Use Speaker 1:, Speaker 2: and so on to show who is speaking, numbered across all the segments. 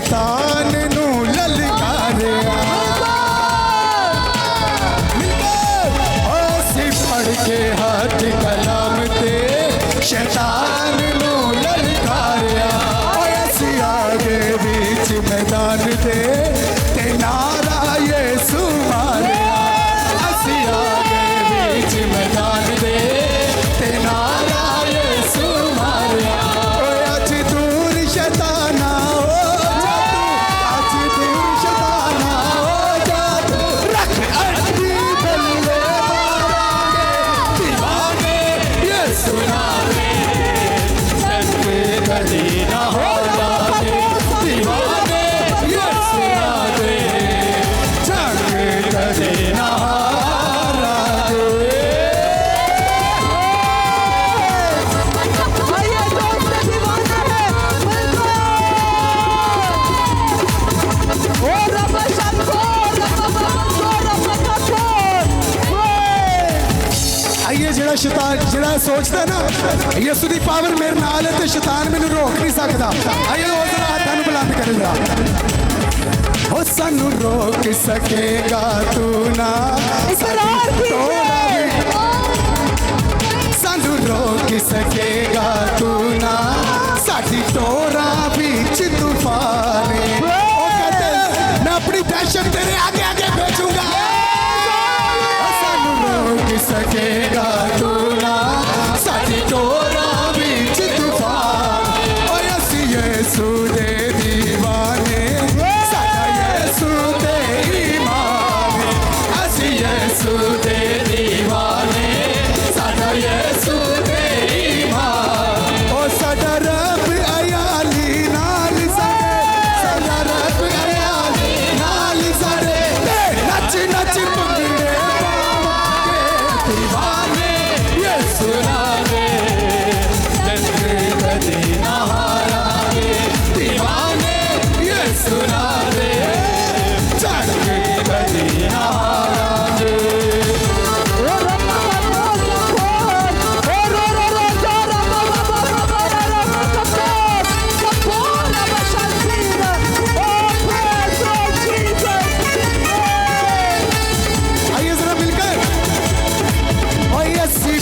Speaker 1: शैतान नू ललकारिया असी फड़ के हाथ कलाम ते शैतान नू ललकारिया असी आगे बीच मैदान ते नारा यीशु मारिया असी आगे बीच मैदान ते नारा यीशु मारिया अज दूर शैताना हो जादू अज दूर शैताना हो जादू रख अड्डी बल्ले मारांगे दीवाने यीशु नारे जन्मे कभी ना हो जाए दीवाने यीशु नारे जन्मे कभी ना जेड़ा शैतान जेड़ा सोचता ना यीशु दी पावर मेरे नाल है ते शैतान मैनू रोक नहीं सकता। आइए वो जरा हाथां नूं बुलंद करेगा हो सानू रोक सकेगा तू ना सानू रोक सकेगा तू ना साडी टोरा बीच तूफान ओ कहते मैं अपनी दहशत तेरे आगे आगे भेजूंगा रोक सकेगा तू ना साडी टोरा बीच तूफान ओ असी यीशु दे दीवाने साडा यीशु ते ईमान असी यीशु दे दीवाने साडा यीशु ते ईमान ओ साडा रब अयाली नाल साडा रब अयाली नाल साडे नच नच पंगड़े दीवाने यीशु नारे जन्मे कभी ना हारांगे दीवाने यीशु नारे जन्मे कभी ना हारांगे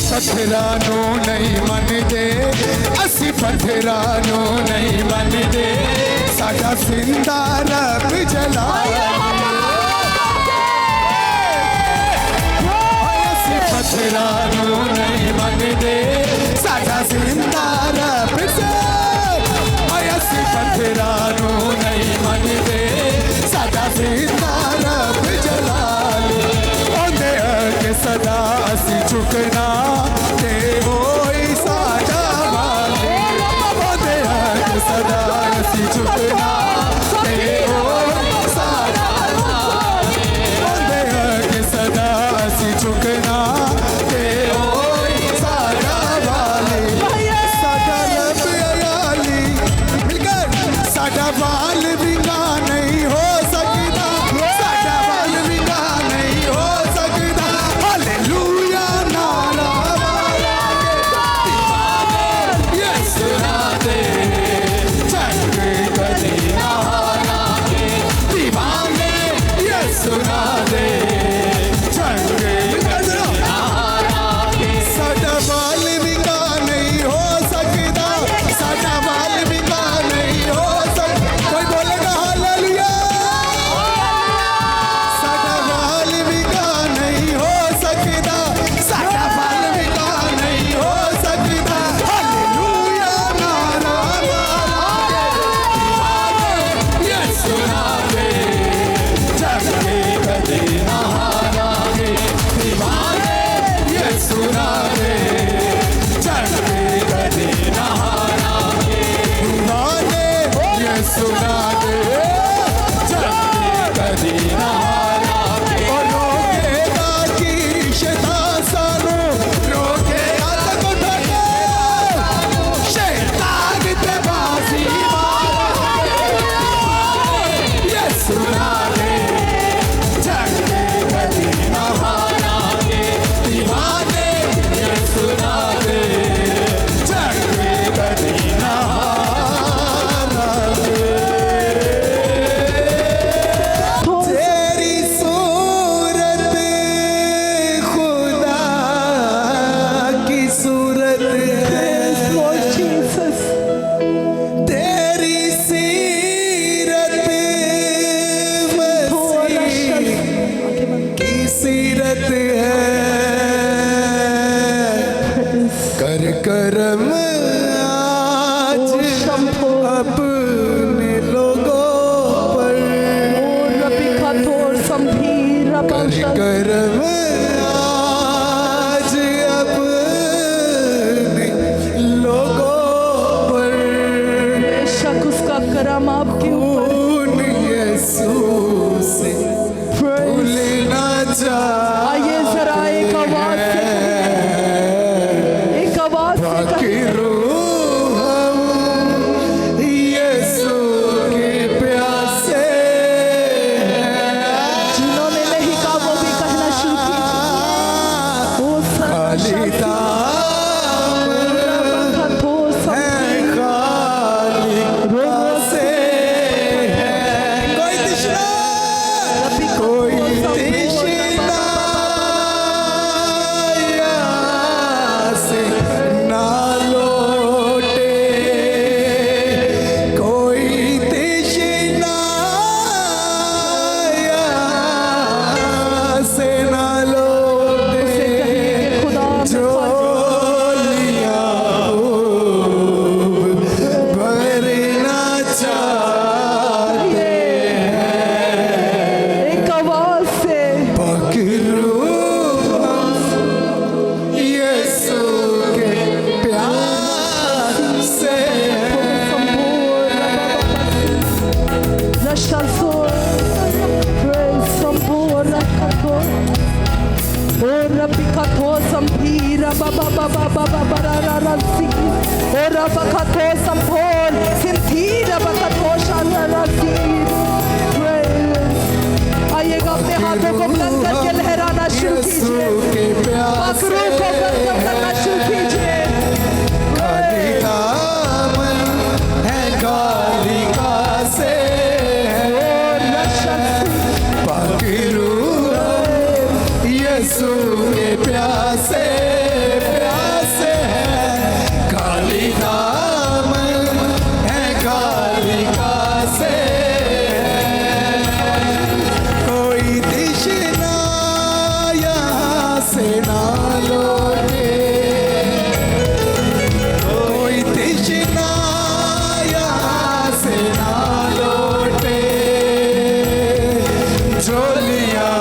Speaker 1: पत्थरानू नहीं मनदे असी पत्थरानू नहीं मनदे साडा जिंदा रब जलाया असी पत्थरानू नहीं मनदे साडा जिंदा रब असी पत्थरानू नहीं मनदे साडा जिंदा रब जलाल ओंदे अगे सदा असी झुकना सदा असी झुकना सदा असी झुकना साडा रब अयाली मिलकर साडा बाल विंगा नहीं हो सकता साडा बाल विंगा नहीं हो सकता हालेलुया नारा
Speaker 2: आइएगा, अपने हाथों को बुलंद करके लहराना शुरू कीजिए, पकड़ों को गंदम करना शुरू कीजिए।
Speaker 1: यीशु के प्यासे प्यासे है, काली दामन है कालिका से, कोई तृष्णा यहाँ से ना लौटे, कोई तृष्णा यहाँ से ना लौटे, झोलियाँ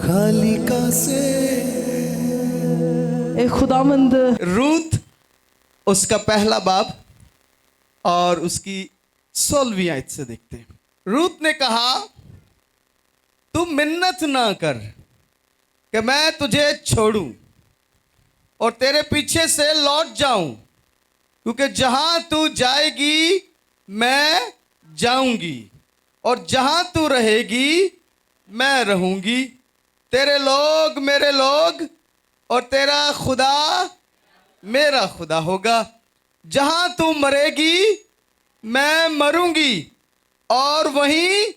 Speaker 1: खालिका से।
Speaker 2: ए खुदावंद,
Speaker 3: रूत उसका पहला बाब और उसकी 16वीं आयत से देखते हैं। रूत ने कहा, तू मिन्नत ना कर कि मैं तुझे छोड़ूं, और तेरे पीछे से लौट जाऊं, क्योंकि जहां तू जाएगी मैं जाऊंगी, और जहां तू रहेगी मैं रहूंगी। तेरे लोग मेरे लोग और तेरा खुदा मेरा खुदा होगा। जहां तू मरेगी मैं मरूंगी और वहीं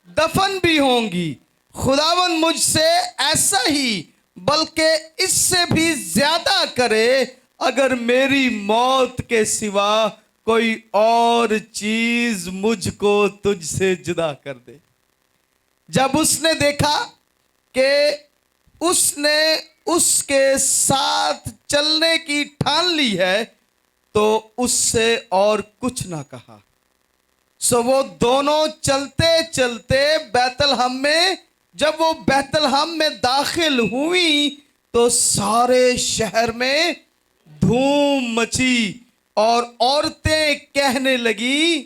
Speaker 3: दफन भी होंगी। खुदावन मुझसे ऐसा ही बल्कि इससे भी ज्यादा करे अगर मेरी मौत के सिवा कोई और चीज मुझको तुझसे जुदा कर दे। जब उसने देखा कि उसने उसके साथ चलने की ठान ली है तो उससे और कुछ ना कहा। सो वो दोनों चलते चलते बैतलहम में, जब वो बैतलहम में दाखिल हुई तो सारे शहर में धूम मची और औरतें कहने लगी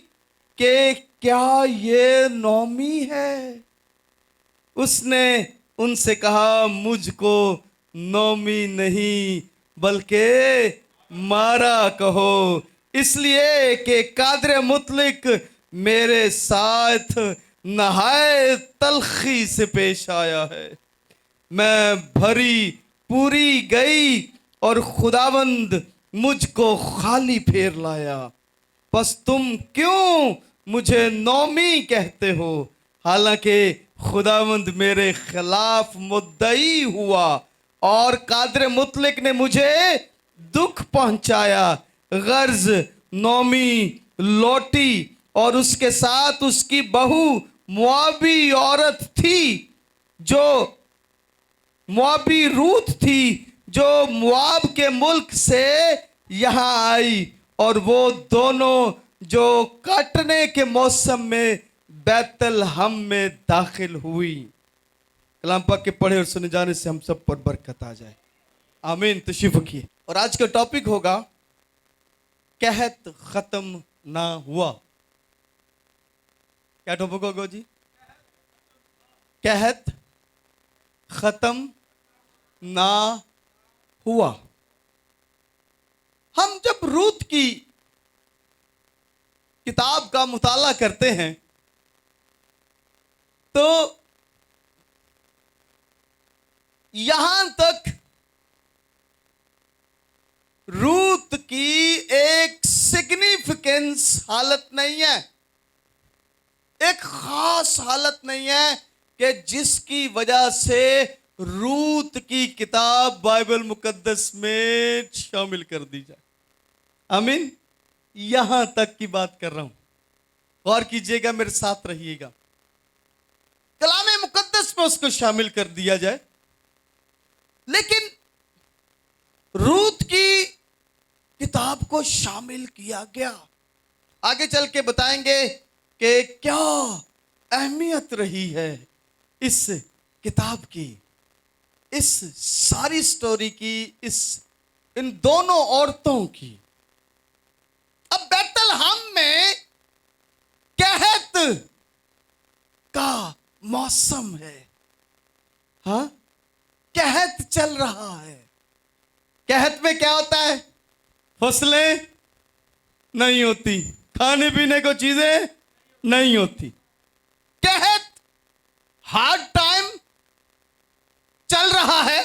Speaker 3: कि क्या ये नोमी है। उसने उनसे कहा, मुझको नोमी नहीं बल्कि मारा कहो, इसलिए कि कादर मुतलिक मेरे साथ नहाए तलखी से पेश आया है। मैं भरी पूरी गई और खुदावंद मुझको खाली फेर लाया। बस तुम क्यों मुझे नोमी कहते हो, हालांकि खुदावंद मेरे खिलाफ मुद्दई हुआ और कादर मुतलिक ने मुझे दुख पहुंचाया। गर्ज नोमी लौटी और उसके साथ उसकी बहू मुआबी औरत थी, जो मुआबी रूत थी, जो मुआब के मुल्क से यहां आई, और वो दोनों जो काटने के मौसम में बैतलहम में दाखिल हुई। कलाम पाक के पढ़े और सुने जाने से हम सब पर बरकत आ जाए, आमीन। तशरीफ रखिए। और आज का टॉपिक होगा कहत खत्म ना हुआ। क्या टॉपिक होगा जी? कहत खत्म ना हुआ। हम जब रूत की किताब का मुताला करते हैं तो यहां तक रूत की एक सिग्निफिकेंस हालत नहीं है, एक खास हालत नहीं है कि जिसकी वजह से रूत की किताब बाइबल मुकद्दस में शामिल कर दी जाए। आमीन। यहां तक की बात कर रहा हूं, गौर कीजिएगा, मेरे साथ रहिएगा। कलामे मुकद्दस में उसको शामिल कर दिया जाए, लेकिन रूत की किताब को शामिल किया गया। आगे चल के बताएंगे कि क्या अहमियत रही है इस किताब की, इस सारी स्टोरी की, इन दोनों औरतों की। अब बैतलहम में कहत का मौसम है, हाँ, कहत चल रहा है। कहत में क्या होता है? फसलें नहीं होती, खाने पीने को चीजें नहीं होती। कहत हार्ड टाइम चल रहा है,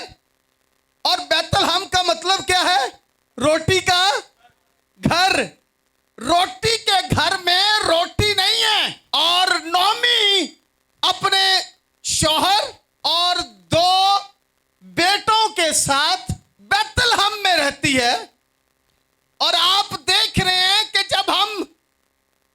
Speaker 3: और बैतलहम का मतलब क्या है? रोटी का घर। रोटी के घर में रोटी नहीं है, और नोमी अपने शौहर और 2 बेटों के साथ बैतलहम में रहती है। और आप देख रहे हैं कि जब हम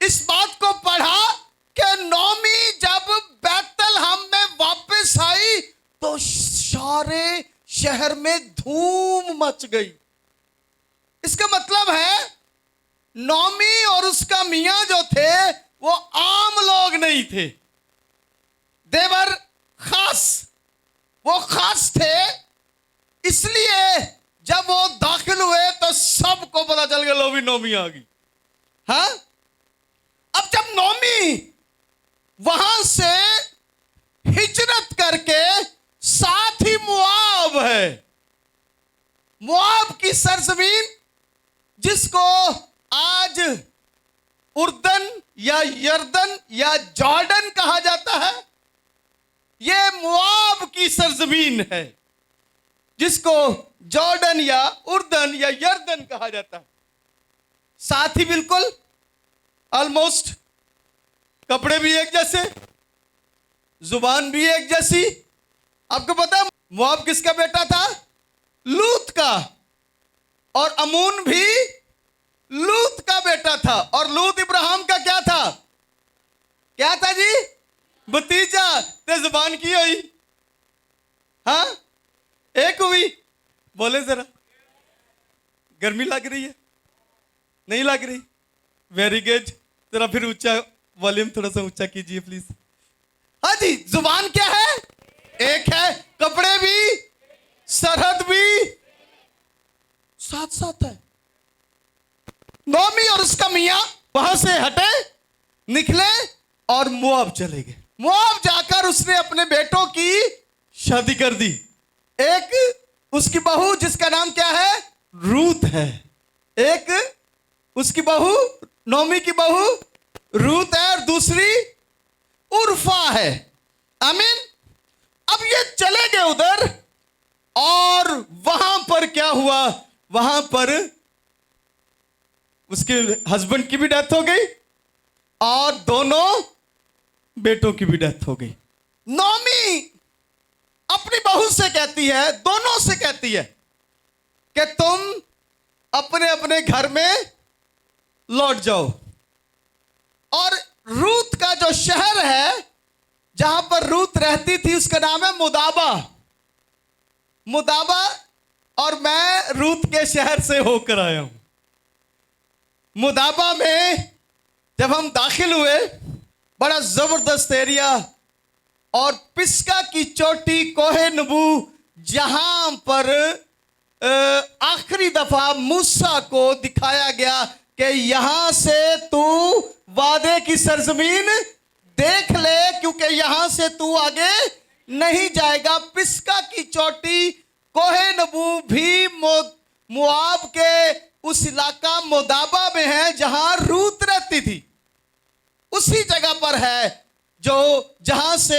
Speaker 3: इस बात को पढ़ा कि नोमी जब बैतलहम में वापस आई तो सारे शहर में धूम मच गई। इसका मतलब है नोमी और उसका मियां जो थे वो आम लोग नहीं थे, देवर खास, वो खास थे। इसलिए जब वो दाखिल हुए तो सबको पता चल गया, लो भी नोमी आ गई। हाँ, अब जब नोमी वहां से हिजरत करके, साथ ही मुआब है, मोआब की सरजमीन, जिसको आज उर्दन या यर्दन या जॉर्डन कहा जाता है, यह मोआब की सरजमीन है, जिसको जॉर्डन या उर्दन या यर्दन कहा जाता है। साथ ही बिल्कुल ऑलमोस्ट कपड़े भी एक जैसे, जुबान भी एक जैसी। आपको पता है मोआब किसका बेटा था? लूत का। और अमून भी लूत का बेटा था। और लूत इब्राहिम का क्या था? क्या था जी? भतीजा। ते जुबान की हुई? हाँ, एक हुई। बोले जरा, गर्मी लग रही है? नहीं लग रही? Very good. जरा फिर ऊंचा वॉल्यूम थोड़ा सा ऊंचा कीजिए प्लीज। हाँ जी, जुबान क्या है? एक है। कपड़े भी, सरहद भी साथ साथ है। नोमी और उसका मियां वहां से हटे, निकले और मोआब चले गए। मोआब जाकर उसने अपने बेटों की शादी कर दी। एक उसकी बहू जिसका नाम क्या है? रूत है। एक उसकी बहू, नोमी की बहू रूत है, और दूसरी उर्फा है। आमीन। अब ये चले गए उधर, और वहां पर क्या हुआ? वहां पर उसके हस्बैंड की भी डेथ हो गई और दोनों बेटों की भी डेथ हो गई। नोमी अपनी बहू से कहती है, दोनों से कहती है कि तुम अपने अपने घर में लौट जाओ। और रूत का जो शहर है जहां पर रूत रहती थी, उसका नाम है मुदाबा। मुदाबा। और मैं रूत के शहर से होकर आया हूं। मुदाबा में जब हम दाखिल हुए, बड़ा जबरदस्त एरिया, और पिस्का की चोटी कोहे नबू, जहां पर आखिरी दफा मूसा को दिखाया गया कि यहां से तू वादे की सरजमीन देख ले, क्योंकि यहां से तू आगे नहीं जाएगा। पिस्का की चोटी कोहे नबू भी मोआब के उस इलाका मोदाबा में है जहां रूत रहती थी। उसी जगह पर है जो जहां से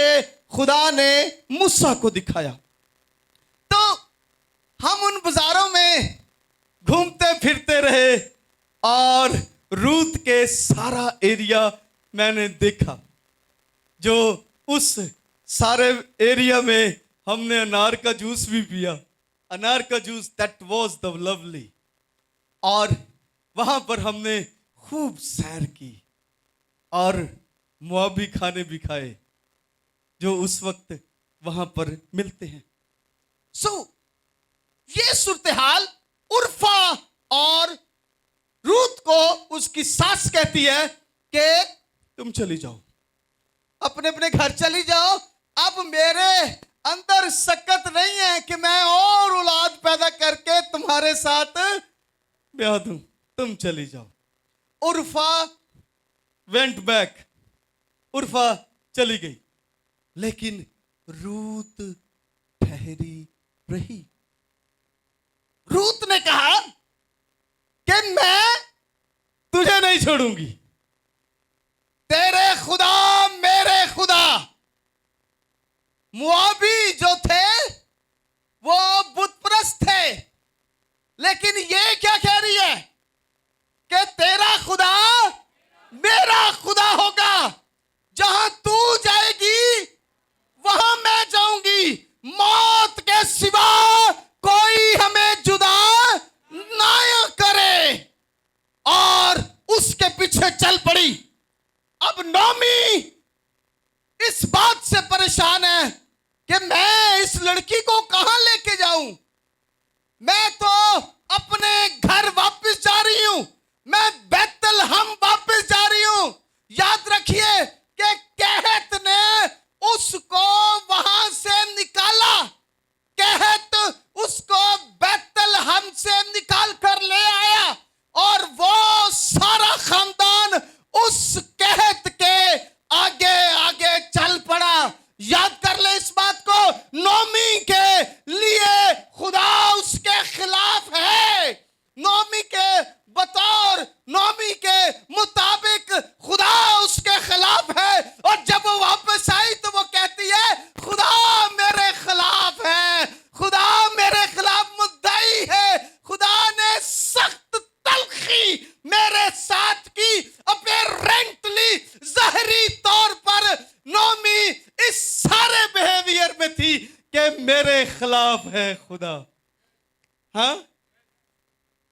Speaker 3: खुदा ने मूसा को दिखाया। तो हम उन बाजारों में घूमते फिरते रहे और रूत के सारा एरिया मैंने देखा। जो उस सारे एरिया में हमने अनार का जूस भी पिया। अनार का juice, that was the lovely. और वहां पर हमने खूब सैर की और मुआबी खाने भी खाए जो उस वक्त वहां पर मिलते हैं। ये सूरत हाल उर्फा और रूत को उसकी सास कहती है कि तुम चली जाओ, अपने अपने घर चली जाओ। अब मेरे अंदर सकत नहीं है कि मैं और औलाद पैदा करके तुम्हारे साथ ब्याह दूं, तुम चली जाओ। उर्फा वेंट बैक। उर्फा चली गई, लेकिन रूत ठहरी रही। रूत ने कहा कि मैं तुझे नहीं छोड़ूंगी। तेरे खुदा मेरे खुदा। मुआबी जो थे वो बुतप्रस्त थे, लेकिन ये क्या कह रही है कि तेरा खुदा मेरा खुदा होगा। जहां तू जाएगी वहां मैं जाऊंगी। मौत के सिवा कोई हमें जुदा ना करे। और उसके पीछे चल पड़ी। अब नोमी इस बात से परेशान है कि मैं इस लड़की को कहां लेके जाऊं। मैं तो अपने घर वापस जा रही हूं। मैं बैतलहम वापस जा रही हूं। याद रखिए कि कहत ने उसको वहां से निकाला। कहत उसको बैतलहम से निकाल कर ले आया और वो सारा खानदान उस कहत के आगे आगे चल पड़ा। याद कर ले इस बात को। नोमी के लिए खुदा उसके खिलाफ खिलाफ है खुदा। हाँ,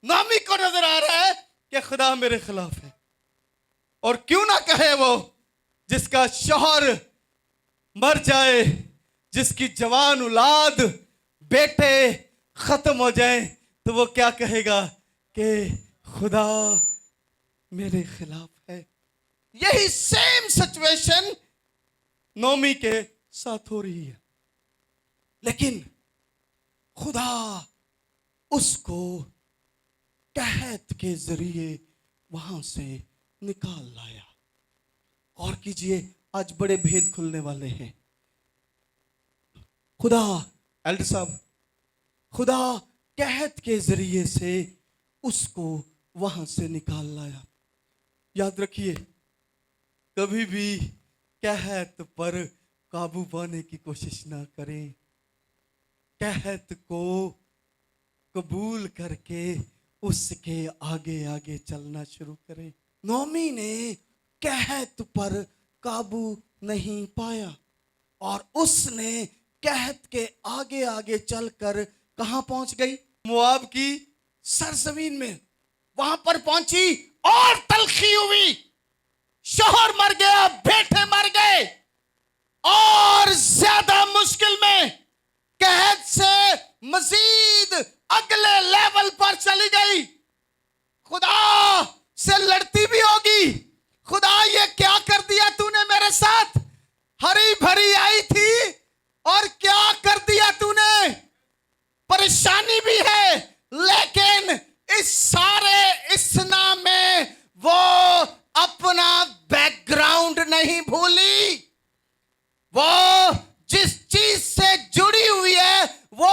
Speaker 3: नामी को नजर आ रहा है कि खुदा मेरे खिलाफ है। और क्यों ना कहे वो जिसका शौहर मर जाए, जिसकी जवान औलाद बेटे खत्म हो जाए, तो वो क्या कहेगा कि खुदा मेरे खिलाफ है। यही सेम सिचुएशन नोमी के साथ हो रही है, लेकिन खुदा उसको कहत के जरिए वहां से निकाल लाया। और कीजिए, आज बड़े भेद खुलने वाले हैं। खुदा, एल्डर साहब, खुदा कहत के जरिए से उसको वहां से निकाल लाया। याद रखिए, कभी भी कहत पर काबू पाने की कोशिश ना करें। कहत को कबूल करके उसके आगे आगे चलना शुरू करें। नोमी ने कहत पर काबू नहीं पाया और उसने कहत के आगे आगे चलकर कहां पहुंच गई? मोआब की सरजमीन में। वहां पर पहुंची और तलखी हुई। शौहर मर गया, बेटे मर गए, और ज्यादा मुश्किल में कहत से मजीद अगले लेवल पर चली गई। खुदा से लड़ती भी होगी। खुदा, ये क्या कर दिया तूने मेरे साथ? हरी भरी आई थी और क्या कर दिया तूने? परेशानी भी है, लेकिन इस सारे इसना में वो अपना बैकग्राउंड नहीं भूली। वो जिस चीज से जुड़ी हुई है वो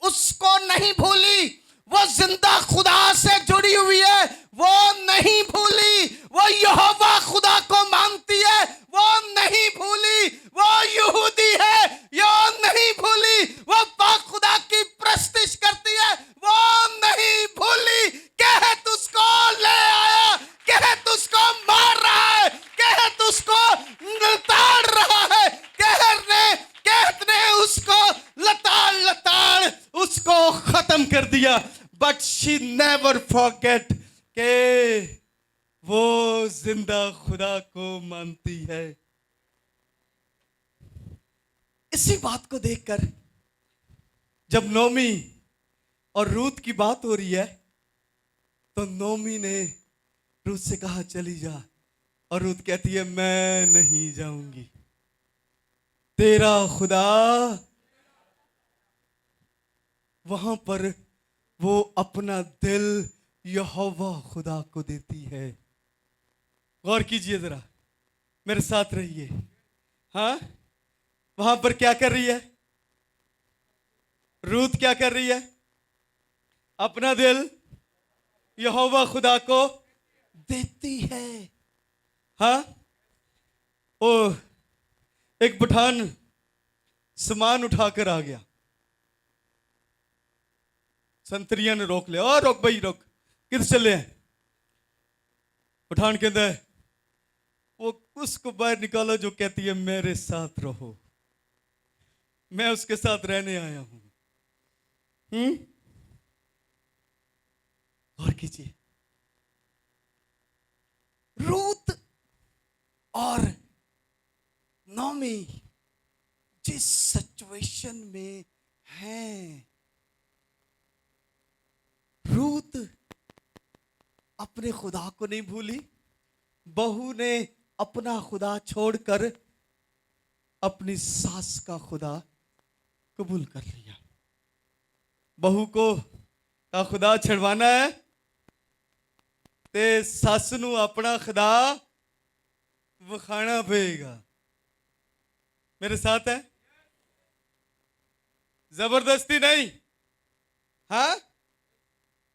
Speaker 3: उसको नहीं भूली। वो जिंदा खुदा से जुड़ी हुई है, वो नहीं भूली। वो यहोवा खुदा को मानती है, वो नहीं भूली। वो यहूदी है, यो नहीं भूली। वो पाक खुदा की प्रस्तिश करती है, वो नहीं भूली। कहत उसको ले आया, कहत उसको मार रहा है, कहत उसको लताड़ रहा है। कहत ने उसको लताड़ उसको खत्म कर दिया। बट शी नेवर फॉरगेट के वो जिंदा खुदा को मानती है। इसी बात को देखकर जब नोमी और रूत की बात हो रही है, तो नोमी ने रूत से कहा चली जा, और रूत कहती है मैं नहीं जाऊंगी। तेरा खुदा। वहां पर वो अपना दिल यहोवा खुदा को देती है। गौर कीजिए जरा, मेरे साथ रहिए। हाँ, वहां पर क्या कर रही है रूत? क्या कर रही है? अपना दिल यहोवा खुदा को देती है। हाँ, ओ एक पठान सामान उठाकर आ गया। संतरिया ने रोक लिया, और रोक भाई रोक, किधर चले हैं? पठान कहता है वो उसको बाहर निकालो जो कहती है मेरे साथ रहो, मैं उसके साथ रहने आया हूं। और कीजिए, रूत और नोमी जिस सिचुएशन में हैं, रूत अपने खुदा को नहीं भूली। बहू ने अपना खुदा छोड़कर अपनी सास का खुदा कबूल कर लिया। बहू को का खुदा छड़वाना है ते सस नू अपना खुदा विखाना पेगा। मेरे साथ है? जबरदस्ती नहीं। हाँ,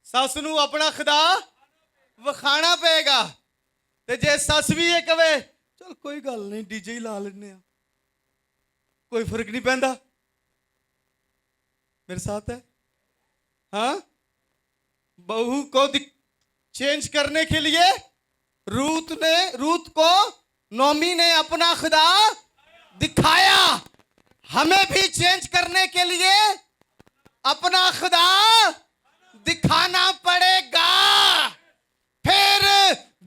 Speaker 3: सस नू अपना खुदा विखाना पेगा। ते जे सस भी ये कवे चल कोई गल नहीं डीजे ही ला लेने, कोई फर्क नहीं पैंदा। मेरे साथ है? हाँ, बहू को चेंज करने के लिए रूत को नोमी ने अपना खुदा दिखाया। हमें भी चेंज करने के लिए अपना खुदा दिखाना पड़ेगा, फिर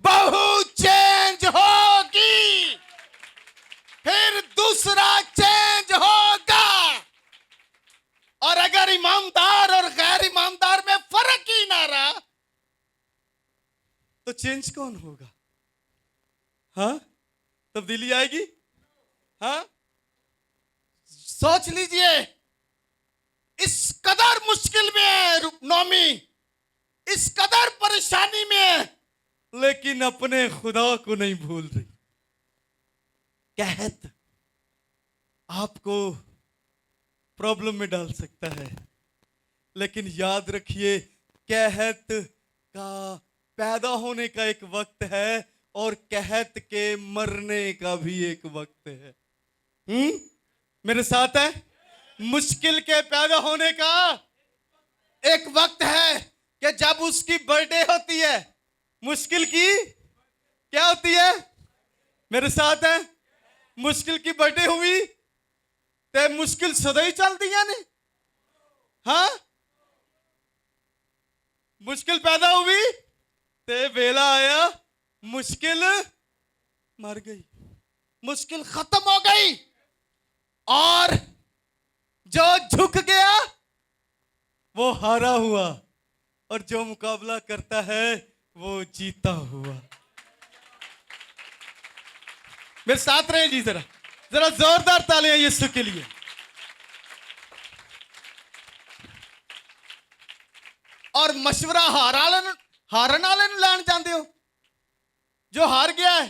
Speaker 3: बहू चेंज होगी, फिर दूसरा चेंज होगा। और अगर ईमानदार और गैर ईमानदार में फर्क ही ना रहा तो चेंज कौन होगा? हाँ, तब्दीली आएगी? हाँ, सोच लीजिए, इस कदर मुश्किल में है नौमी, इस कदर परेशानी में है, लेकिन अपने खुदा को नहीं भूल रही। कहत आपको प्रॉब्लम में डाल सकता है, लेकिन याद रखिए, कहत का पैदा होने का एक वक्त है और कहत के मरने का भी एक वक्त है। मेरे साथ है? मुश्किल के पैदा होने का एक वक्त है कि जब उसकी बर्थडे होती है। मुश्किल की क्या होती है? मेरे साथ है? मुश्किल की बर्थडे हुई ते मुश्किल सदा ही चलती है ने। हाँ, मुश्किल पैदा हुई ते वेला आया, मुश्किल मर गई, मुश्किल खत्म हो गई, और जो झुक गया वो हारा हुआ, और जो मुकाबला करता है वो जीता हुआ। मेरे साथ रहे जी, जरा जरा जोरदार तालियां यीशु के लिए। और मशवरा हारन वाले लैन जाते हो, जो हार गया है,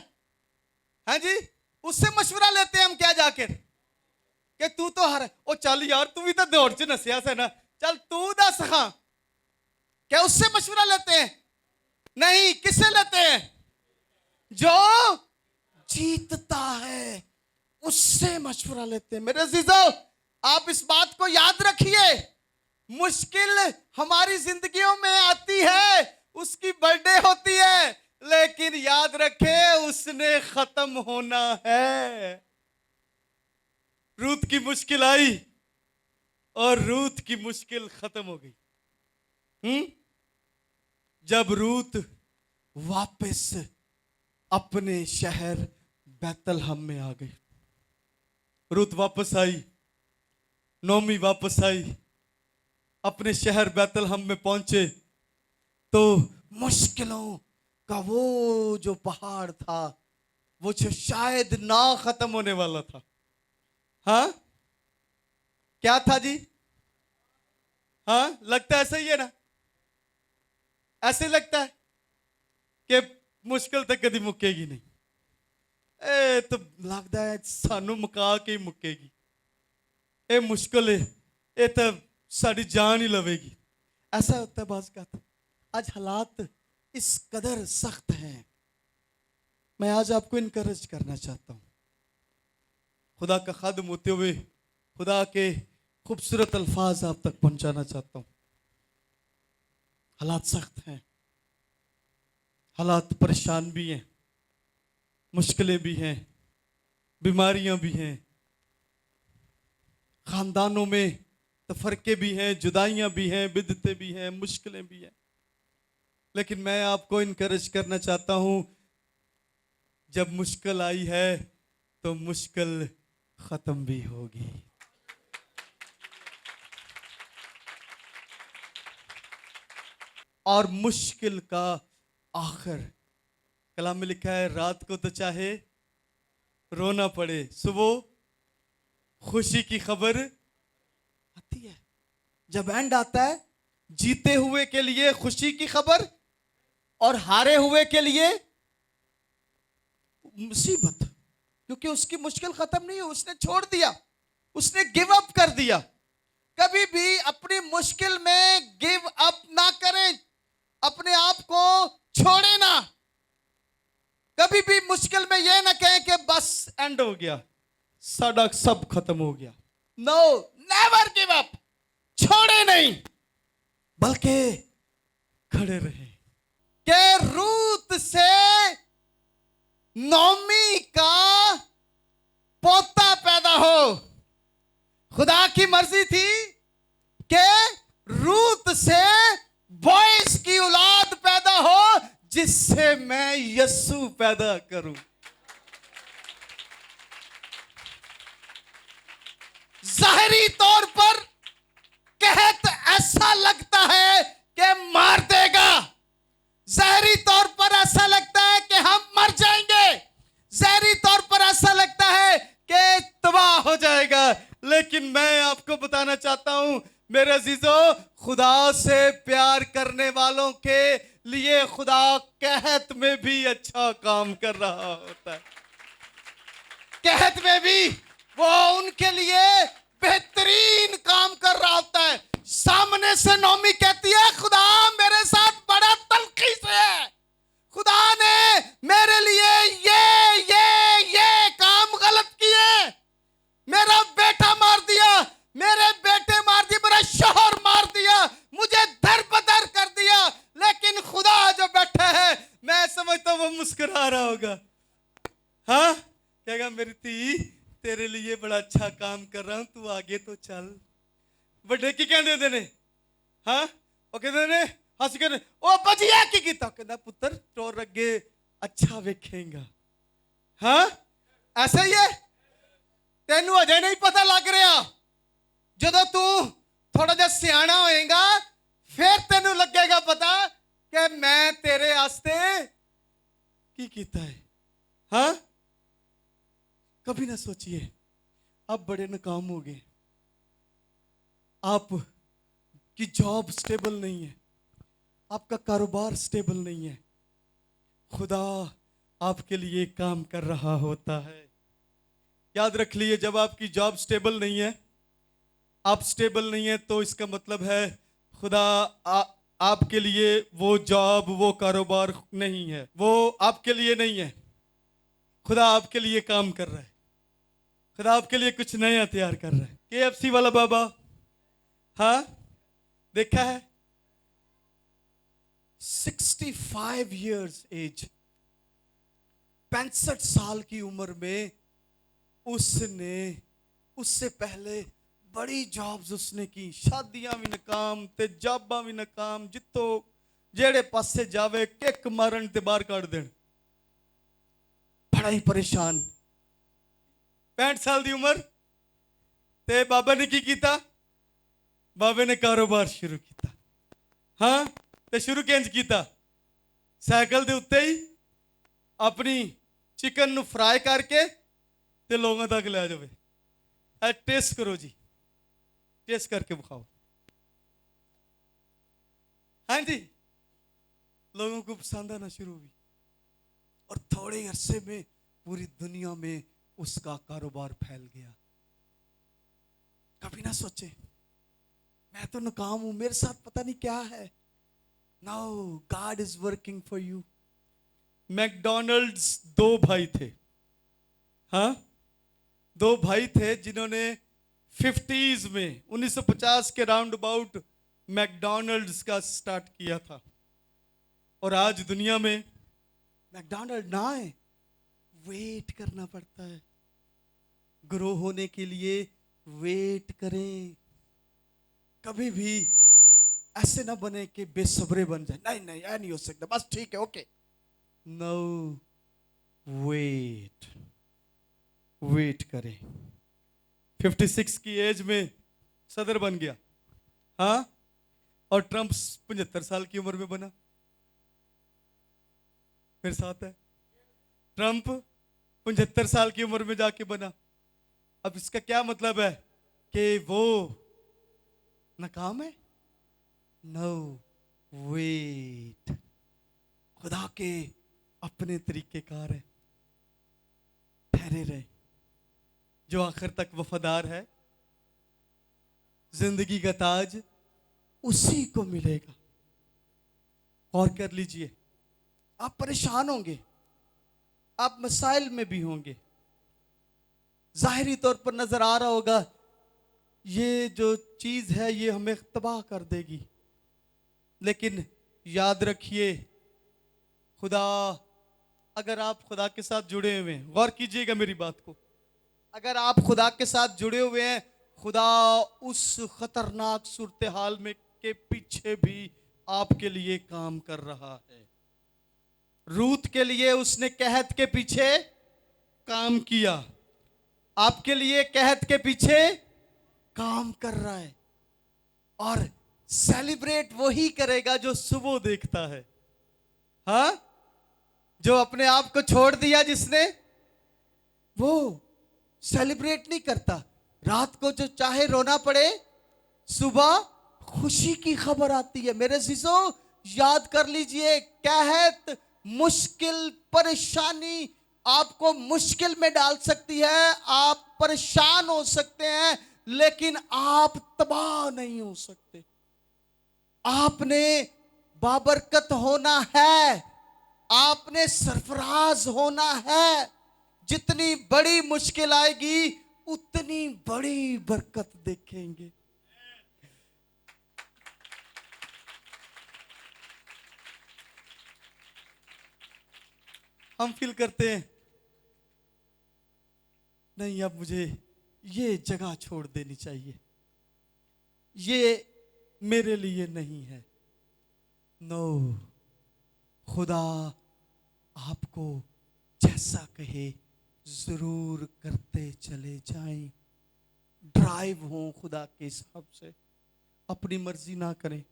Speaker 3: हाँ जी, उससे मशवरा लेते हैं हम क्या जाकर कि तू तो हार, ओ चल यार तू भी तो दौड़ च नसिया से ना, चल तू दस। हाँ, क्या उससे मशवरा लेते हैं? नहीं, किससे लेते हैं? जो जीतता है उससे मशवरा लेते हैं। मेरे अजीजों, आप इस बात को याद रखिए, मुश्किल हमारी जिंदगियों में आती है, उसकी बर्थडे होती है, लेकिन याद रखे उसने खत्म होना है। रूत की मुश्किल आई और रूत की मुश्किल खत्म हो गई। जब रूत वापस अपने शहर बैतलहम में आ गई, रूत वापस आई, नोमी वापस आई, अपने शहर बैतलहम में पहुंचे तो मुश्किलों का वो जो पहाड़ था, वो जो शायद ना खत्म होने वाला था। हाँ, क्या था जी? हाँ, लगता है ऐसा ही है ना? ऐसे लगता है कि मुश्किल तक कभी मुकेगी नहीं। ए तो लगता है सानू मुका के ही मुकेगी। ए मुश्किल है, ये तो साड़ी जान ही लवेगी। ऐसा होता है बात का। आज हालात इस कदर सख्त हैं। मैं आज आपको इनकरेज करना चाहता हूं, खुदा का खादम होते हुए खुदा के खूबसूरत अल्फाज आप तक पहुंचाना चाहता हूं। हालात सख्त हैं, हालात परेशान भी हैं, मुश्किलें भी हैं, बीमारियां भी हैं, खानदानों में तफरके भी हैं, जुदाइयां भी हैं, बिदतें भी हैं, मुश्किलें भी हैं। लेकिन मैं आपको इनकरेज करना चाहता हूं, जब मुश्किल आई है तो मुश्किल खत्म भी होगी। और मुश्किल का आखिर, कलाम में लिखा है, रात को तो चाहे रोना पड़े, सुबह खुशी की खबर आती है। जब एंड आता है, जीते हुए के लिए खुशी की खबर और हारे हुए के लिए मुसीबत, क्योंकि उसकी मुश्किल खत्म नहीं हुई, उसने छोड़ दिया, उसने गिव अप कर दिया। कभी भी अपनी मुश्किल में गिव अप ना करें, अपने आप को छोड़े ना। कभी भी मुश्किल में यह ना कहें कि बस एंड हो गया, साडा सब खत्म हो गया। नो, नेवर गिव अप, छोड़े नहीं, बल्कि खड़े रहे। कि रूत से नौमी का पोता पैदा हो, खुदा की मर्जी थी कि रूत से बॉयस की औलाद पैदा हो जिससे मैं यीशु पैदा करूं। जाहिरी तौर पर कहत ऐसा लगता है कि मार देगा, जाहिरी तौर पर ऐसा लगता है कि हम मर जाएंगे, जाहिरी तौर पर ऐसा लगता है कि तबाह हो जाएगा। लेकिन मैं आपको बताना चाहता हूं मेरे अजीजों, खुदा से प्यार करने वालों के लिए खुदा कहत में भी अच्छा काम कर रहा होता है। कहत में भी वो उनके लिए बेहतरीन काम कर रहा होता है। सामने से नौमी कहती है खुदा मेरे साथ बड़ा तलखी से है, खुदा ने मेरे लिए ये काम गलत किए, मेरा बेटा मार दिया, मेरे बेटे मार दिए, मेरा शोहर मार दिया, मुझे दर बदर कर दिया। लेकिन खुदा जो बैठा है मैं समझता हूं वो मुस्कुरा रहा होगा। हाँ कहेगा मेरी धी तेरे लिए बड़ा अच्छा काम कर रहा हूं, तू आगे तो चल। बड़े की कहते देने, हाँ वो कहते ने हंस के ओ बजिया की कीता, कहता पुत्र तोर अगे अच्छा वेखेगा। हाँ ऐसा ही है, तेनू अजे नहीं पता लग रहा, जदों तू थोड़ा जा सियाना होएगा फिर तेनू लगेगा पता कि मैं तेरे आस्ते की कीता है। हाँ कभी ना सोचिए आप बड़े नाकाम हो गए, आप की जॉब स्टेबल नहीं है, आपका कारोबार स्टेबल नहीं है, खुदा आपके लिए काम कर रहा होता है। याद रख लिए जब आपकी जॉब स्टेबल नहीं है, आप स्टेबल नहीं है, तो इसका मतलब है खुदा आपके लिए वो जॉब वो कारोबार नहीं है, वो आपके लिए नहीं है। खुदा आपके लिए काम कर रहा है, खुदा आपके लिए कुछ नया तैयार कर रहा है। KFC वाला बाबा, हाँ देखा है, 65 years एज, 65 साल की उम्र में उसने, उससे पहले बड़ी जॉब्स उसने की, शादियां भी नाकाम ते जॉबां भी नाकाम, जितो जेड़े पासे जावे किक मारन ते बाहर काट देन, बड़ा ही परेशान। 65 साल की उम्र ते बाबा ने की कीता, बाबे ने कारोबार शुरू किया। हाँ ते शुरू किंज कीता, साइकिल दे उत्ते ही अपनी चिकन नु फ्राई करके ते लोगों तक ले जावे, टेस्ट करो जी, टेस्ट करके दिखाओ। हाँ जी लोगों को पसंद आना शुरू हुई और थोड़े अरसे में पूरी दुनिया में उसका कारोबार फैल गया। कभी ना सोचे मैं तो नाकाम हूं, मेरे साथ पता नहीं क्या है। Now God is working for you. McDonald's 2 भाई थे, हाँ 2 भाई थे जिन्होंने 50s में 1950 के राउंड अबाउट मैकडॉनल्ड्स का स्टार्ट किया था। और आज दुनिया में मैकडॉनल्ड ना है, वेट करना पड़ता है, ग्रो होने के लिए वेट करें। कभी भी ऐसे ना बने कि बेसब्रे बन जाए, नहीं नहीं ऐ नहीं हो सकता, बस ठीक है ओके, नो वेट, वेट करें। 56 की एज में सदर बन गया, हाँ और ट्रंप 75 साल की उम्र में बना। मेरे साथ है, ट्रंप 75 साल की उम्र में जाके बना। अब इसका क्या मतलब है कि वो नाकाम है? नो वेट, खुदा के अपने तरीकेकार है, ठहरे रहे। जो आखिर तक वफादार है जिंदगी का ताज उसी को मिलेगा। और कर लीजिए, आप परेशान होंगे, आप मसाइल में भी होंगे, जाहिरी तौर पर नजर आ रहा होगा ये जो चीज है ये हमें तबाह कर देगी। लेकिन याद रखिए खुदा, अगर आप खुदा के साथ जुड़े हुए हैं, गौर कीजिएगा मेरी बात को, अगर आप खुदा के साथ जुड़े हुए हैं, खुदा उस खतरनाक सूरत हाल में के पीछे भी आपके लिए काम कर रहा है। रूत के लिए उसने कहत के पीछे काम किया, आपके लिए कहत के पीछे काम कर रहा है। और सेलिब्रेट वही करेगा जो सुबह देखता है। हाँ, जो अपने आप को छोड़ दिया जिसने, वो सेलिब्रेट नहीं करता। रात को जो चाहे रोना पड़े, सुबह खुशी की खबर आती है। मेरे जीजो, याद कर लीजिए, कहत मुश्किल परेशानी आपको मुश्किल में डाल सकती है, आप परेशान हो सकते हैं, लेकिन आप तबाह नहीं हो सकते। आपने बाबरकत होना है, आपने सरफराज होना है। जितनी बड़ी मुश्किल आएगी उतनी बड़ी बरकत देखेंगे। हम फील करते हैं नहीं, अब मुझे ये जगह छोड़ देनी चाहिए, ये मेरे लिए नहीं है। नो, खुदा आपको जैसा कहे जरूर करते चले जाएं। ड्राइव हो खुदा के हिसाब से, अपनी मर्जी ना करें,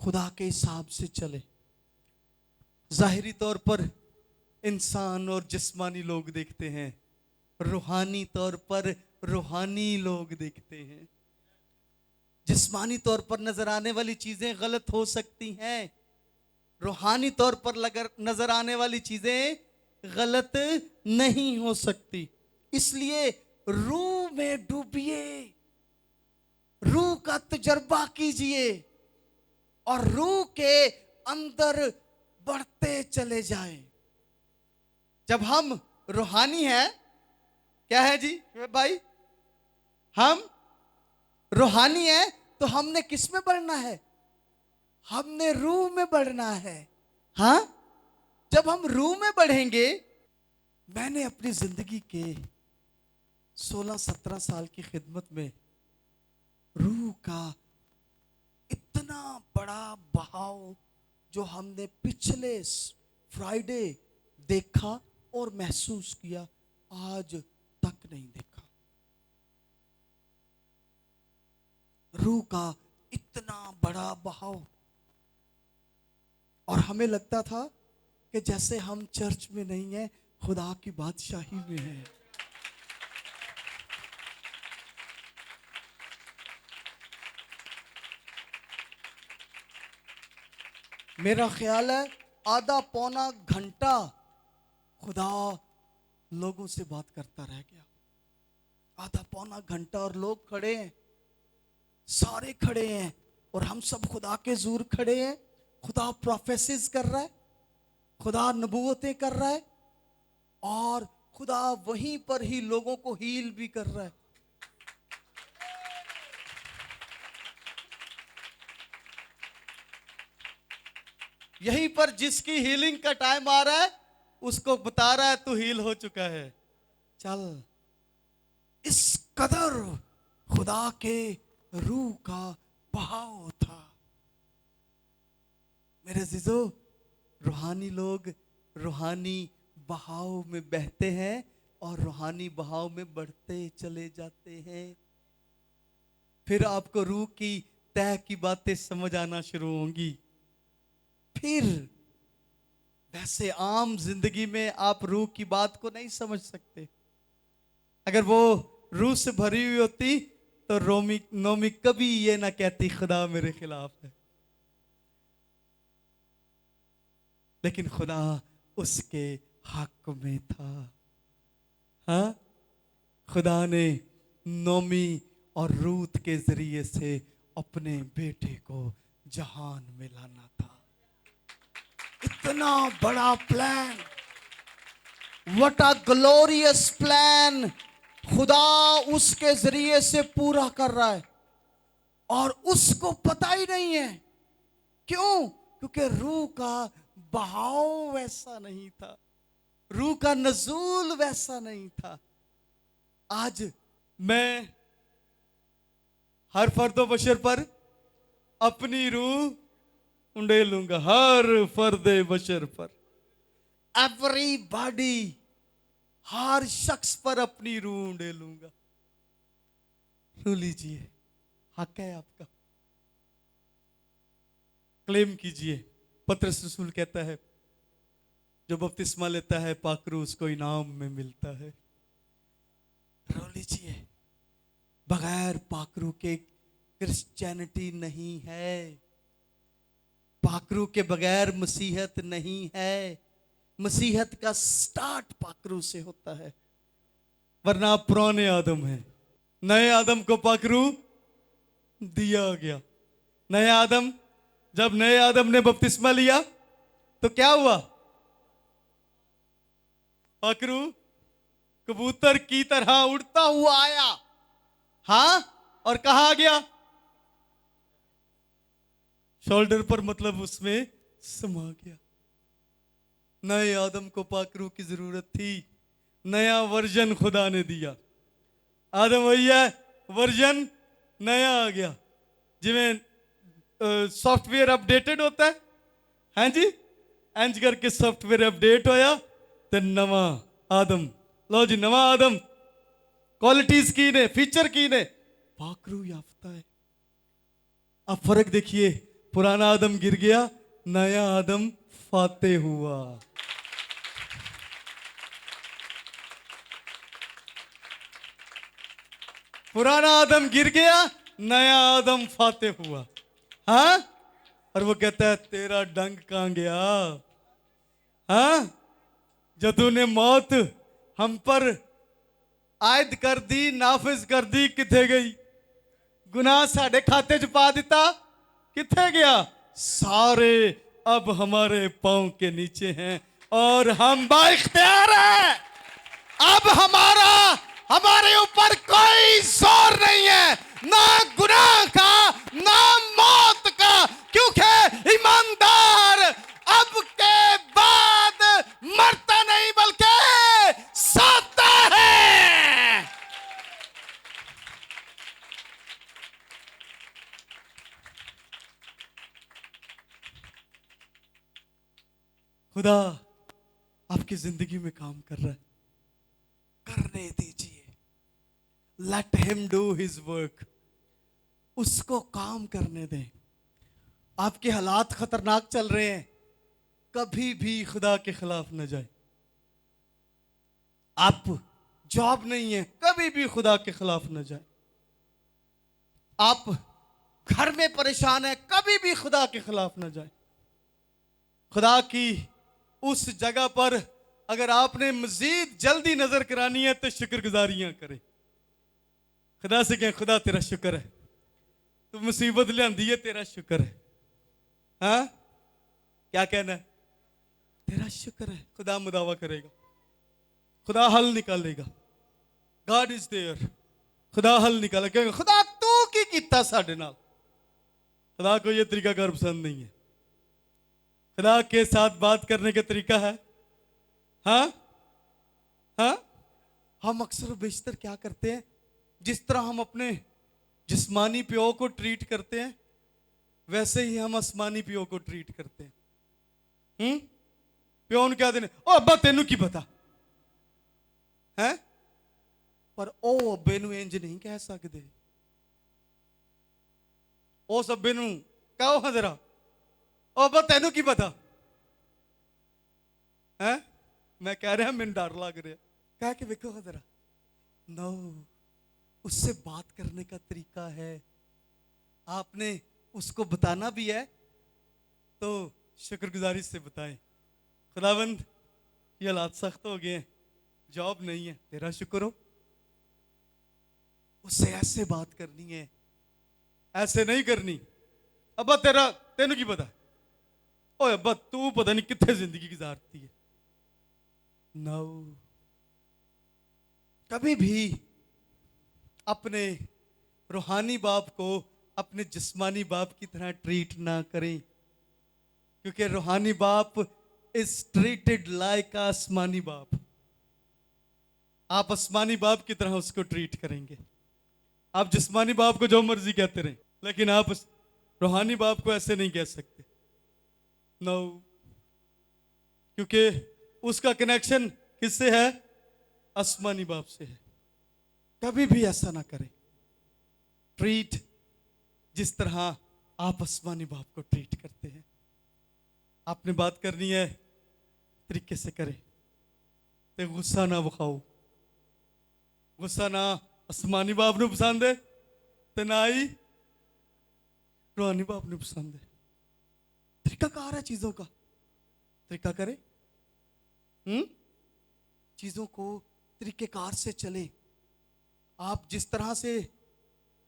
Speaker 3: खुदा के हिसाब से चले। जाहिरी तौर पर इंसान और जिस्मानी लोग देखते हैं, रूहानी तौर पर रूहानी लोग देखते हैं। जिस्मानी तौर पर नजर आने वाली चीजें गलत हो सकती हैं, रूहानी तौर पर नजर आने वाली चीजें गलत नहीं हो सकती। इसलिए रूह में डूबिए, रूह का तजर्बा कीजिए और रूह के अंदर बढ़ते चले जाएं। जब हम रूहानी हैं, क्या है जी भाई, हम रूहानी हैं, तो हमने किस में बढ़ना है? हमने रूह में बढ़ना है। हाँ, जब हम रूह में बढ़ेंगे, मैंने अपनी जिंदगी के 16-17 साल की खिदमत में रूह का इतना बड़ा बहाव जो हमने पिछले फ्राइडे देखा और महसूस किया, आज तक नहीं देखा। रूह का इतना बड़ा बहाव। और हमें लगता था कि जैसे हम चर्च में नहीं है, खुदा की बादशाही में है। मेरा ख्याल है आधा पौना घंटा खुदा लोगों से बात करता रह गया। आधा पौना घंटा, और लोग खड़े हैं, सारे खड़े हैं, और हम सब खुदा के ज़ूर खड़े हैं। खुदा प्रोफेसिस कर रहा है, खुदा नबूवतें कर रहा है, और खुदा वहीं पर ही लोगों को हील भी कर रहा है। यहीं पर जिसकी हीलिंग का टाइम आ रहा है, उसको बता रहा है तू हील हो चुका है, चल। इस कदर खुदा के रूह का बहाव था। मेरे जीजो, रूहानी लोग रूहानी बहाव में बहते हैं और रूहानी बहाव में बढ़ते चले जाते हैं। फिर आपको रूह की तह की बातें समझ आना शुरू होंगी। फिर वैसे आम जिंदगी में आप रूह की बात को नहीं समझ सकते। अगर वो रूह से भरी हुई होती तो नोमी कभी ये ना कहती खुदा मेरे खिलाफ है। लेकिन खुदा उसके हक में था। हाँ, खुदा ने नोमी और रूत के जरिए से अपने बेटे को जहान में लाना था। इतना बड़ा plan, what a glorious plan खुदा उसके जरिए से पूरा कर रहा है, और उसको पता ही नहीं है। क्यों? क्योंकि रूह का बहाव वैसा नहीं था, रूह का नजूल वैसा नहीं था। आज मैं हर फर्दो बशर पर अपनी रूह उंडेलूंगा, हर फर्दे बशर पर, एवरीबॉडी, हर शख्स पर अपनी रूह उंडेलूंगा। रू लीजिए, हक है आपका, क्लेम कीजिए। पतरस रसूल कहता है जो बपतिस्मा लेता है पाकरू उसको इनाम में मिलता है। रो लीजिए, बगैर पाकरू के क्रिश्चियनिटी नहीं है, पाकरू के बगैर मसीहत नहीं है। मसीहत का स्टार्ट पाकरू से होता है, वरना आप पुराने आदम हैं। नए आदम को पाकरू दिया गया। नया आदम, जब नए आदम ने बपतिस्मा लिया तो क्या हुआ? पाकरू कबूतर की तरह उड़ता हुआ आया, हां, और कहां गया? शोल्डर पर, मतलब उसमें समा गया। नए आदम को पाकरू की जरूरत थी, नया वर्जन खुदा ने दिया। आदम भैया वर्जन नया आ गया, जिमें सॉफ्टवेयर अपडेटेड होता है, हाँ जी, इंज करके सॉफ्टवेयर अपडेट होया तो नवा आदम, लो जी नवा आदम, क्वालिटीज की ने, फीचर की ने, पाकरू याफ्ता है। अब फर्क देखिए, पुराना आदम गिर गया, नया आदम फाते हुआ। पुराना आदम गिर गया, नया आदम फाते हुआ। हाँ, और वो कहता है तेरा डंक कहां गया? हाँ, जदू ने मौत हम पर आयद कर दी, नाफिज कर दी, किथे गई? गुनाह साढ़े खाते च पा दिता, किथे गया? सारे अब हमारे पांव के नीचे हैं और हम बाइख्तियार हैं। अब हमारे ऊपर कोई जोर नहीं है, ना गुनाह का ना मौत का, क्योंकि ईमानदार अब के बाद मरता नहीं बल्कि सोता है। खुदा आपकी जिंदगी में काम कर रहा है, करने दीजिए। Let him do his work, उसको काम करने दें। आपके हालात खतरनाक चल रहे हैं, कभी भी खुदा के खिलाफ न जाए। आप जॉब नहीं है, कभी भी खुदा के खिलाफ न जाए। आप घर में परेशान है, कभी भी खुदा के खिलाफ न जाए। खुदा की उस जगह पर अगर आपने मजीद जल्दी नजर करानी है तो शुक्रगुजारियां करें। खुदा से कहें खुदा तेरा शुक्र है, तू मुसीबत लियांदी है, तेरा शुक्र है। हाँ, क्या कहना है? तेरा शुक्र है। खुदा मुदावा करेगा, खुदा हल निकालेगा। गॉड इज देयर, खुदा हल निकालेगा। खुदा तू की कीता साडे नाल। खुदा को यह तरीकाकार पसंद नहीं है। खुदा के साथ बात करने का तरीका है, हाँ हाँ, हम अक्सर बेशतर क्या करते हैं, जिस तरह हम अपने जिस्मानी प्यो को ट्रीट करते हैं वैसे ही हम आसमानी प्यो को ट्रीट करते हैं। प्यो ने क्या देने, ओ अब्बा तेनू की पता है, पर ओ अब्बे नू इंज नहीं कह सकते। उस अब्बे नू कहो हाँ जरा, ओ अब्बा तेनू की पता है। मैं कह रहा मैंने डर लग रहा, कह के देखो हाँ जरा। नो, उससे बात करने का तरीका है, आपने उसको बताना भी है तो शुक्रगुजारी से बताएं। खुदावंद ये हालात सख्त हो गए हैं, जॉब नहीं है, तेरा शुक्र हो। उससे ऐसे बात करनी है, ऐसे नहीं करनी। अब्बा तेनू की पता, ओए अब्बा तू पता नहीं कितने जिंदगी गुजारती है। नो, कभी भी अपने रूहानी बाप को अपने जिस्मानी बाप की तरह ट्रीट ना करें, क्योंकि रूहानी बाप इज ट्रीटेड लाइक आसमानी बाप। आप आसमानी बाप की तरह उसको ट्रीट करेंगे। आप जिस्मानी बाप को जो मर्जी कहते रहे, लेकिन आप रूहानी बाप को ऐसे नहीं कह सकते। नो, क्योंकि उसका कनेक्शन किससे है? आसमानी बाप से है। कभी भी ऐसा ना करें। ट्रीट जिस तरह आप आसमानी बाप को ट्रीट करते हैं। आपने बात करनी है, तरीके से करें, ते गुस्सा ना बखाओ। गुस्सा ना आसमानी बाप ने पसंद है, ते ना ही रूहानी बाप ने पसंद है। तरीकाकार है चीजों का, तरीका करें। चीजों को तरीकेकार से चले। आप जिस तरह से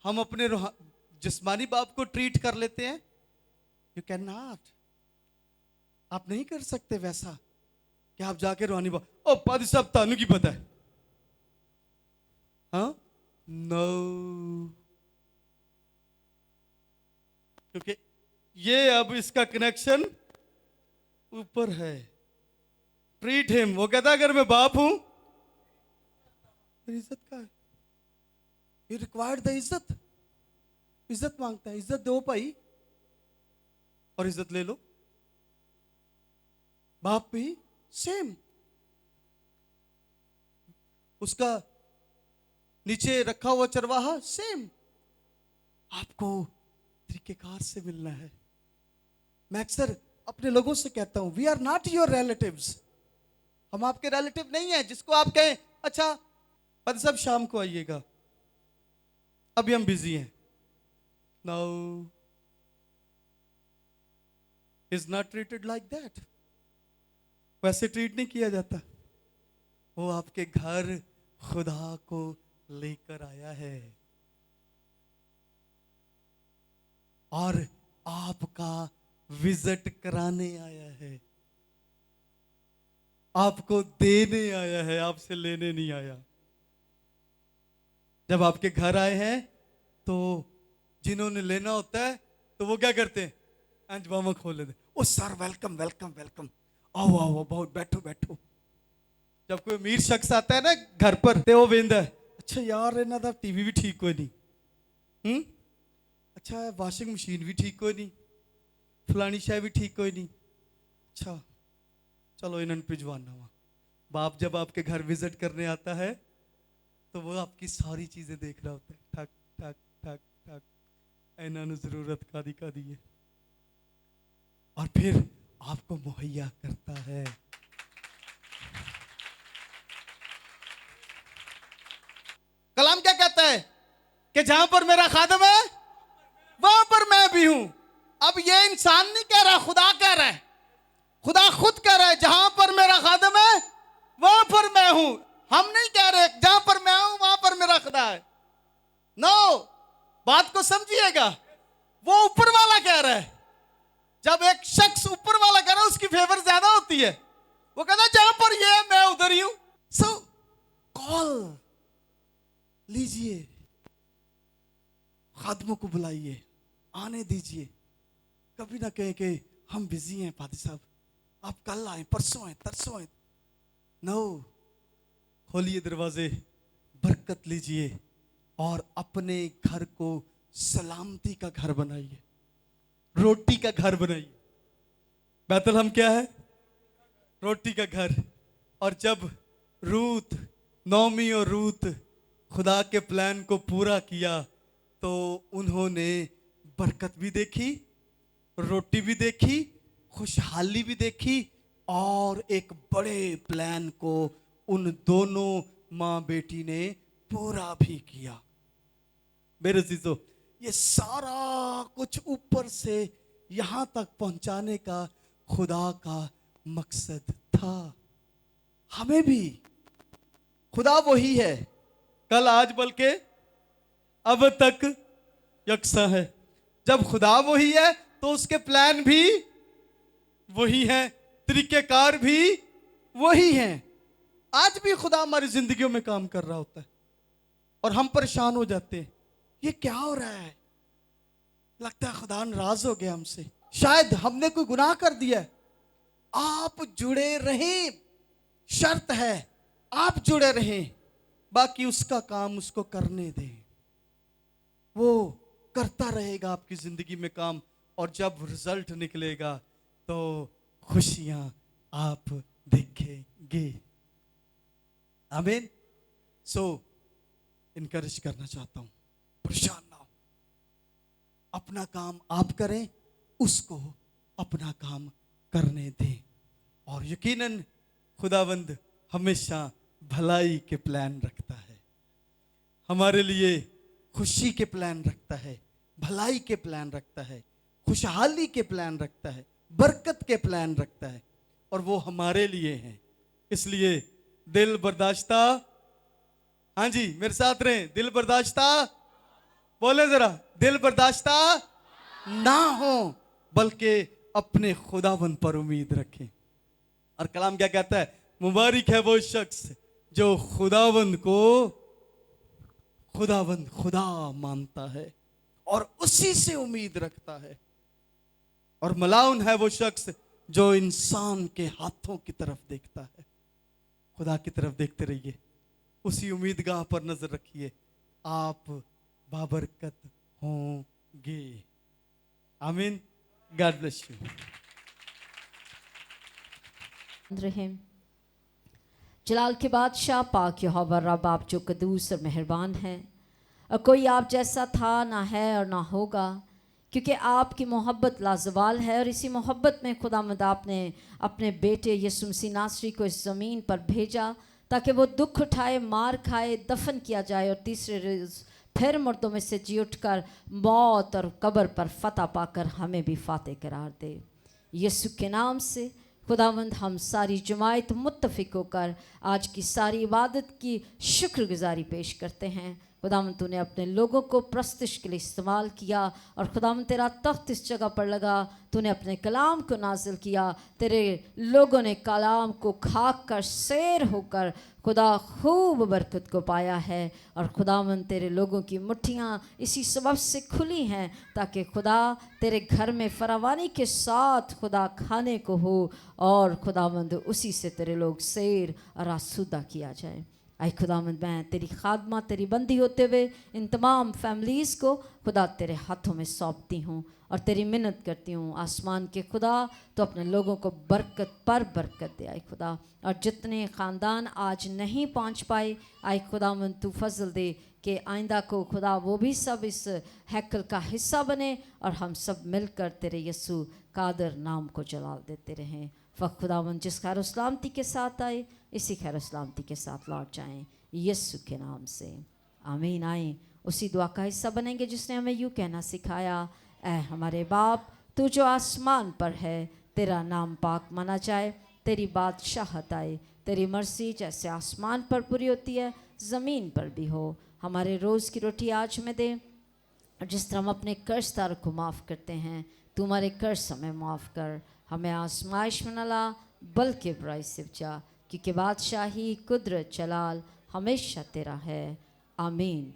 Speaker 3: हम अपने जिस्मानी बाप को ट्रीट कर लेते हैं, यू कैन नॉट, आप नहीं कर सकते वैसा कि आप जाके रूहानी बाप, ओ पादी साहब तानू की पता है, हाँ, नो, क्योंकि ये अब इसका कनेक्शन ऊपर है। ट्रीट हिम, वो कहता अगर मैं बाप हूं, इज्जत का है, यू रिक्वायर्ड द इज्जत, इज्जत मांगता है, इज्जत दो भाई और इज्जत ले लो। बाप भी सेम, उसका नीचे रखा हुआ चरवाहा सेम। आपको तरीकेकार से मिलना है। मैं अक्सर अपने लोगों से कहता हूं, we are not your relatives, हम आपके रिलेटिव नहीं है जिसको आप कहें अच्छा पद सब शाम को आइएगा, अभी हम बिजी हैं। Now is not treated like that. वैसे ट्रीट नहीं किया जाता। वो आपके घर खुदा को लेकर आया है और आपका विजिट कराने आया है, आपको देने आया है, आपसे लेने नहीं आया। जब आपके घर आए हैं तो जिन्होंने लेना होता है तो वो क्या करते हैं? अंजबामा खोल लेते, ओ सर वेलकम वेलकम वेलकम, आओ आओ बहुत बैठो बैठो। जब कोई अमीर शख्स आता है ना घर पर, तो वो वेंदा है, अच्छा यार इन्हां दा टीवी भी ठीक कोई नहीं, अच्छा वाशिंग मशीन भी ठीक कोई नहीं, फलानी शाय भी ठीक कोई नहीं, अच्छा चलो इन्होंने भिजवाना वा। बाप जब आपके घर विजिट करने आता है तो वो आपकी सारी चीजें देख रहा होता है, ठक ठक ठक ठक, इन्होंने जरूरत कादी कादी है, और फिर आपको मुहैया करता है। कलाम क्या कहता है कि जहां पर मेरा खादम है वहां पर मैं भी हूं। अब ये इंसान नहीं कह रहा, खुदा कह रहा है, खुदा खुद कह रहा है जहां पर मेरा खादम है वहां पर मैं हूं। हम नहीं कह रहे जहां पर मैं हूं वहां पर मेरा खुदा है। नो, बात को समझिएगा, वो ऊपर वाला कह रहा है। जब एक शख्स ऊपर वाला कह रहा है उसकी फेवर ज्यादा होती है। वो कहता है जहां पर ये है मैं उधर ही हूं। सो कॉल लीजिए, खादमों को बुलाइए, आने दीजिए। कभी ना कहे कि हम बिजी हैं पादी साहब, आप कल आए, परसों आए, तरसों आए। नो, खोलिए दरवाजे, बरकत लीजिए और अपने घर को सलामती का घर बनाइए, रोटी का घर बनाइए। बैतल हम क्या है? रोटी का घर। और जब रूत, नौमी और रूत खुदा के प्लान को पूरा किया तो उन्होंने बरकत भी देखी, रोटी भी देखी, खुशहाली भी देखी, और एक बड़े प्लान को उन दोनों माँ बेटी ने पूरा भी किया। मेरे अजीजों, ये सारा कुछ ऊपर से यहां तक पहुंचाने का खुदा का मकसद था। हमें भी खुदा वही है, कल आज बल्कि अब तक यकसा है। जब खुदा वही है तो उसके प्लान भी वही हैं, तरीकेकार भी वही हैं। आज भी खुदा हमारी जिंदगियों में काम कर रहा होता है और हम परेशान हो जाते हैं, ये क्या हो रहा है? लगता है खुदा नाराज हो गया हमसे, शायद हमने कोई गुनाह कर दिया है। आप जुड़े रहें, शर्त है आप जुड़े रहें, बाकी उसका काम उसको करने दें। वो करता रहेगा आपकी ज़िंदगी में काम, और जब रिजल्ट निकलेगा तो खुशियां आप देखेंगे। आमीन। सो इनकरेज करना चाहता हूं, परेशान ना हो, अपना काम आप करें, उसको अपना काम करने दें, और यकीनन खुदावंद हमेशा भलाई के प्लान रखता है, हमारे लिए खुशी के प्लान रखता है, भलाई के प्लान रखता है, खुशहाली के प्लान रखता है, बरकत के प्लान रखता है, और वो हमारे लिए हैं। इसलिए दिल बर्दाश्ता, हाँ जी मेरे साथ रहें, दिल बर्दाश्ता, बोले जरा, दिल बर्दाश्ता ना हो, बल्कि अपने खुदावंद पर उम्मीद रखें। और कलाम क्या कहता है? मुबारक है वो शख्स जो खुदावंद को खुदावंद खुदा मानता है और उसी से उम्मीद रखता है, और मलाउन है वो शख्स जो इंसान के हाथों की तरफ देखता है। खुदा की तरफ देखते रहिए, उसी उम्मीदगाह पर नजर रखिए, आप बाबरकत होंगे। आमीन। God bless you.
Speaker 2: रहीम। जलाल के बादशाह पाक यहोवा रब, आप जो कदूस और मेहरबान हैं, और कोई आप जैसा था ना है और ना होगा, क्योंकि आपकी मोहब्बत लाजवाल है। और इसी मोहब्बत में खुदावंद आपने अपने बेटे यीशु मसीह नासरी को इस ज़मीन पर भेजा ताकि वो दुख उठाए, मार खाए, दफन किया जाए, और तीसरे रोज़ फिर मुर्दों में से जी उठकर मौत और कब्र पर फतह पाकर हमें भी फातेह करार दे। यीशु के नाम से खुदावंद हम सारी जमायत मुत्तफिक होकर आज की सारी इबादत की शुक्रगुजारी पेश करते हैं। खुदावंद तूने अपने लोगों को प्रस्तिश के लिए इस्तेमाल किया, और खुदावंद तेरा तख्त इस जगह पर लगा, तूने अपने कलाम को नाजिल किया, तेरे लोगों ने कलाम को खाक कर सैर होकर खुदा खूब बरकत को पाया है। और खुदावंद तेरे लोगों की मुट्ठियाँ इसी सबब से खुली हैं ताकि खुदा तेरे घर में फरावानी के साथ खुदा खाने को हो, और खुदावंद उसी से तेरे लोग सैर और आसूदा किया जाए। आई खुदावंद मैं तेरी खादमा, तेरी बंदी होते हुए इन तमाम फैमिलीज़ को खुदा तेरे हाथों में सौंपती हूँ और तेरी मिन्नत करती हूँ। आसमान के खुदा तो अपने लोगों को बरकत पर बरकत दे आई खुदा, और जितने ख़ानदान आज नहीं पहुँच पाए आई खुदावंद तू फजल दे कि आइंदा को खुदा वो भी सब इस हैकल का हिस्सा बने, और हम सब मिलकर तेरे यीशु कादर नाम को जलाल देते रहें। फ़क़ खुदावंद जिस खैर सलामती के साथ आए इसी खैर सलामती के साथ लौट जाएं, यीशु के नाम से आमीन। आए उसी दुआ का हिस्सा बनेंगे जिसने हमें यूँ कहना सिखाया, ऐ हमारे बाप तू जो आसमान पर है, तेरा नाम पाक माना जाए, तेरी बादशाहत आए, तेरी मर्जी जैसे आसमान पर पूरी होती है ज़मीन पर भी हो। हमारे रोज़ की रोटी आज हमें दे, और जिस तरह हम अपने कर्जदार को माफ़ करते हैं, तू हमारे कर्ज हमें माफ़ कर, हमें आजमाइश में न ला बल्कि बुराई से बचा, क्योंकि बादशाही कुदरत जलाल हमेशा तेरा है। आमीन।